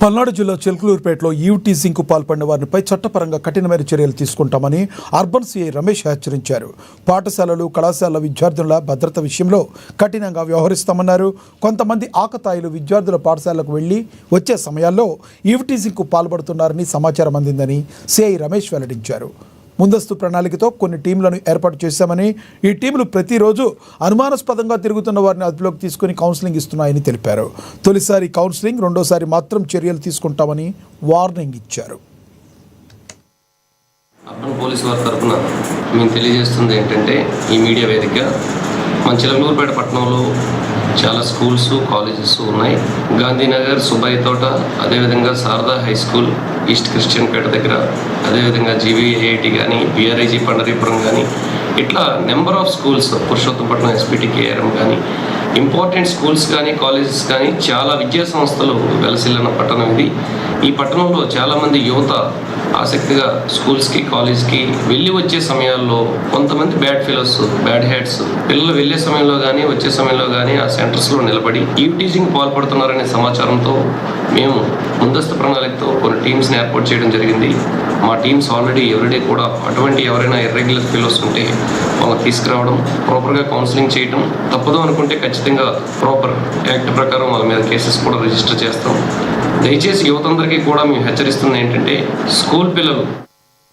పల్నాడు జిల్లా చిలకలూరుపేటలో ఈవ్టీజింగ్కు పాల్పడిన వారిపై చట్టపరంగా కఠినమైన చర్యలు తీసుకుంటామని అర్బన్ సిఐ రమేష్ హెచ్చరించారు. పాఠశాలలు, కళాశాలల విద్యార్థుల భద్రత విషయంలో కఠినంగా వ్యవహరిస్తామన్నారు. కొంతమంది ఆకతాయిలు విద్యార్థుల పాఠశాలకు వెళ్లి వచ్చే సమయాల్లో ఈవ్టీజింగ్కు పాల్పడుతున్నారని సమాచారం అందిందని సిఐ రమేష్ వెల్లడించారు. ముందస్తు ప్రణాళికతో కొన్ని టీంలను ఏర్పాటు చేశామని, ఈ టీంలు ప్రతిరోజు అనుమానాస్పదంగా తిరుగుతున్న వారిని అదుపులోకి తీసుకుని కౌన్సిలింగ్ ఇస్తున్నాయని తెలిపారు. తొలిసారి కౌన్సిలింగ్, రెండోసారి మాత్రం చర్యలు తీసుకుంటామని వార్నింగ్ ఇచ్చారు. అర్బన్ పోలీస్ వారి తరఫున మేము తెలియజేస్తుంది ఏంటంటే, ఈ మీడియా వేదికగా మన చిలకలూరుపేట పట్టణంలో చాలా స్కూల్స్, కాలేజెస్ ఉన్నాయి. గాంధీనగర్, సుబ్బయ్య తోట, అదేవిధంగా Sharada high school, east Christian Peta దగ్గర, అదేవిధంగా జీవీఐఐటి కానీ, బిఆర్ఐజీ పండరీపురం కానీ, ఇట్లా number of schools, Purushottapatnam SPT KRM కానీ, ఇంపార్టెంట్ స్కూల్స్ కానీ, కాలేజెస్ కానీ, చాలా విద్యా సంస్థలు వెలసిల్లిన పట్టణం ఇది. ఈ పట్టణంలో చాలామంది యువత ఆసక్తిగా స్కూల్స్కి, కాలేజ్కి వెళ్ళి వచ్చే సమయాల్లో కొంతమంది బ్యాడ్ ఫెలోస్, బ్యాడ్ హెడ్స్ పిల్లలు వెళ్ళే సమయంలో కానీ వచ్చే సమయంలో కానీ ఆ సెంటర్స్లో నిలబడి ఈవ్టీజింగ్ పాల్పడుతున్నారనే సమాచారంతో మేము ముందస్తు ప్రణాళికతో కొన్ని టీమ్స్ని ఏర్పాటు చేయడం జరిగింది. మా టీమ్స్ ఆల్రెడీ ఎవ్రీడే కూడా అటువంటి ఎవరైనా ఇర్రెగ్యులర్ ఫెలోస్ ఉంటే వాళ్ళని తీసుకురావడం, ప్రాపర్గా కౌన్సిలింగ్ చేయడం, తప్పదు అనుకుంటే ఖచ్చితంగా ప్రాపర్ యాక్ట్ ప్రకారం వాళ్ళ మీద కేసెస్ కూడా రిజిస్టర్ చేస్తాం. దయచేసి యువతందరికీ కూడా మేము హెచ్చరిస్తుంది ఏంటంటే, స్కూల్ పిల్లలు